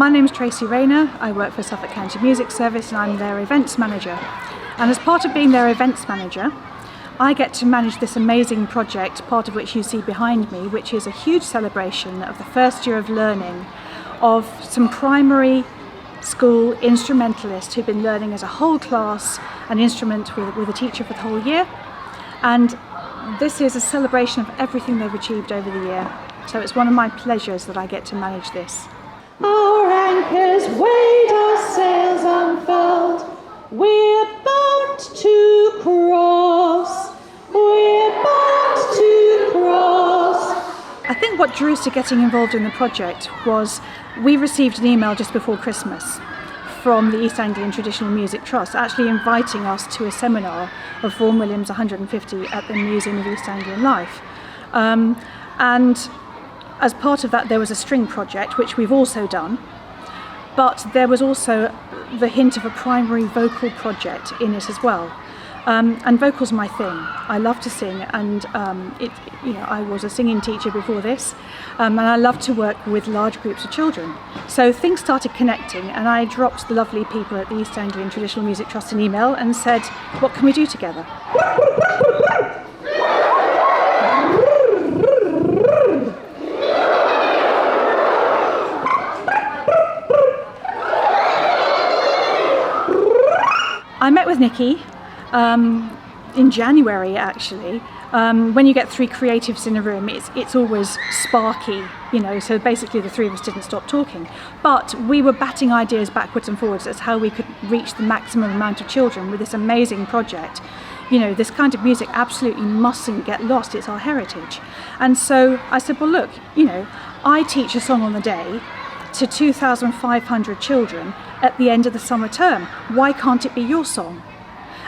My name's Tracey Rayner. I work for Suffolk County Music Service and I'm their events manager. And as part of being their events manager, I get to manage this amazing project, part of which you see behind me, which is a huge celebration of the first year of learning of some primary school instrumentalists who've been learning as a whole class an instrument with a teacher for the whole year. And this is a celebration of everything they've achieved over the year. So it's one of my pleasures that I get to manage this. Our anchors weighed, our sails unfurled. We're bound to cross. We're bound to cross. I think what drew us to getting involved in the project was we received an email just before Christmas from the East Anglian Traditional Music Trust actually inviting us to a seminar of Vaughan Williams 150 at the Museum of East Anglian Life. And as part of that there was a string project which we've also done, but there was also the hint of a primary vocal project in it as well. And vocal's my thing. I love to sing, and I was a singing teacher before this, and I love to work with large groups of children. So things started connecting, and I dropped the lovely people at the East Anglian Traditional Music Trust an email and said, what can we do together? I met with Nikki in January actually. When you get three creatives in a room, it's always sparky, so basically the three of us didn't stop talking. But we were batting ideas backwards and forwards as how we could reach the maximum amount of children with this amazing project. This kind of music absolutely mustn't get lost, it's our heritage. And so I said, well look, I teach a song on the day to 2,500 children at the end of the summer term. Why can't it be your song?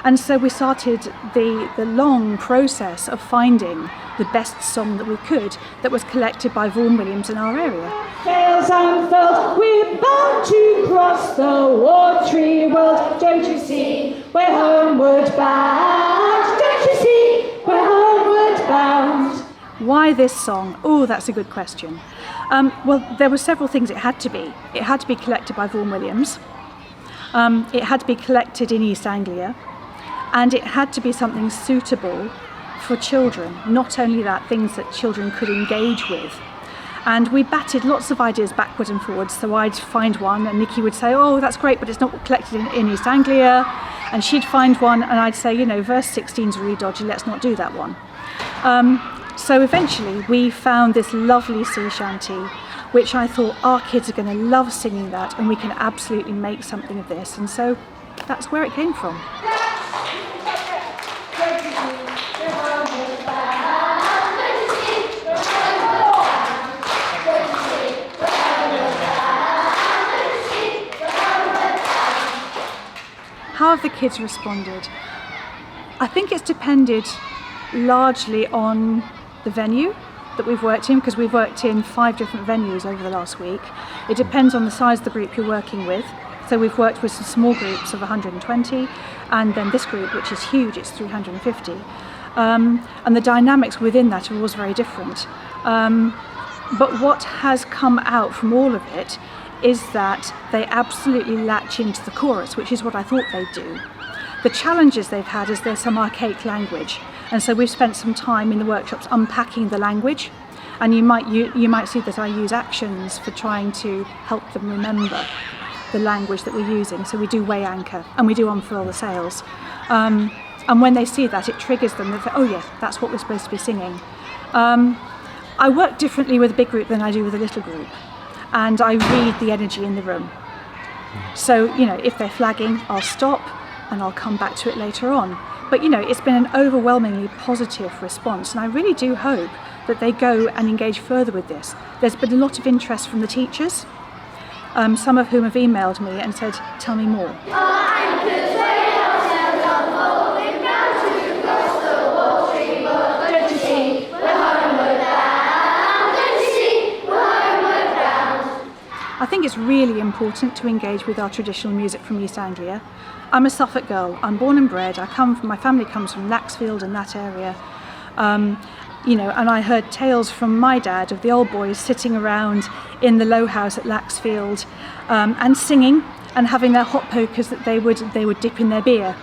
And so we started the long process of finding the best song that we could that was collected by Vaughan Williams in our area. Sails unfurled, we're bound to cross the watery world. Don't you see, we're homeward bound. Don't you see, we're homeward bound. Why this song? Oh, that's a good question. Well, there were several things it had to be. It had to be collected by Vaughan Williams. It had to be collected in East Anglia. And it had to be something suitable for children. Not only that, things that children could engage with. And we batted lots of ideas backwards and forwards. So I'd find one and Nikki would say, oh, that's great, but it's not collected in East Anglia. And she'd find one and I'd say, verse 16's really dodgy, let's not do that one. So eventually we found this lovely sea shanty, which I thought our kids are going to love singing that and we can absolutely make something of this. And so that's where it came from. How have the kids responded? I think it's depended largely on the venue that we've worked in, because we've worked in 5 different venues over the last week. It depends on the size of the group you're working with. So we've worked with some small groups of 120, and then this group, which is huge, it's 350. And the dynamics within that are always very different. But what has come out from all of it is that they absolutely latch into the chorus, which is what I thought they'd do. The challenges they've had is there's some archaic language, and so we've spent some time in the workshops unpacking the language, and you might see that I use actions for trying to help them remember the language that we're using. So we do weigh anchor and we do unfurl the sails, and when they see that, it triggers them. They think, oh yeah, that's what we're supposed to be singing. I work differently with a big group than I do with a little group, and I read the energy in the room. So if they're flagging, I'll stop and I'll come back to it later on. But it's been an overwhelmingly positive response, and I really do hope that they go and engage further with this. There's been a lot of interest from the teachers, some of whom have emailed me and said, tell me more. I think it's really important to engage with our traditional music from East Anglia. I'm a Suffolk girl. I'm born and bred. My family comes from Laxfield and that area. And I heard tales from my dad of the old boys sitting around in the Low House at Laxfield and singing and having their hot pokers that they would dip in their beer.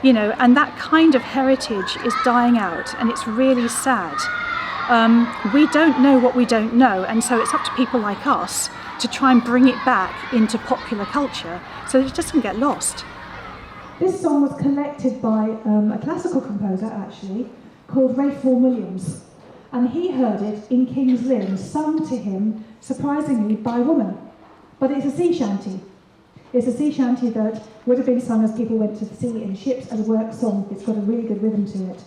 And that kind of heritage is dying out, and it's really sad. We don't know what we don't know, and so it's up to people like us to try and bring it back into popular culture so that it doesn't get lost. This song was collected by a classical composer, actually, called Vaughan Williams, and he heard it in Kings Lynn, sung to him, surprisingly, by a woman. But it's a sea shanty. It's a sea shanty that would have been sung as people went to the sea in ships as a work song. It's got a really good rhythm to it.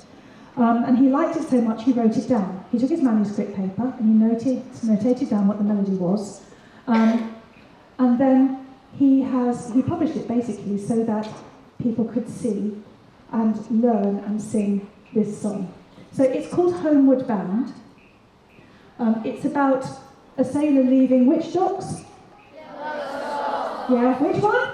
And he liked it so much he wrote it down. He took his manuscript paper and he notated down what the melody was. And then he published it basically so that people could see and learn and sing this song. So it's called Homeward Bound. It's about a sailor leaving which docks? Yeah, which one?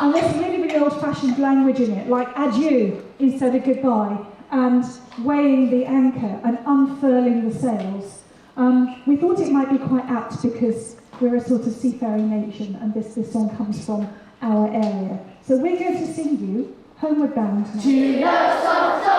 And there's really, really old-fashioned language in it, like adieu instead of goodbye, and weighing the anchor and unfurling the sails. We thought it might be quite apt because we're a sort of seafaring nation, and this song comes from our area. So we're going to sing you Homeward Bound now.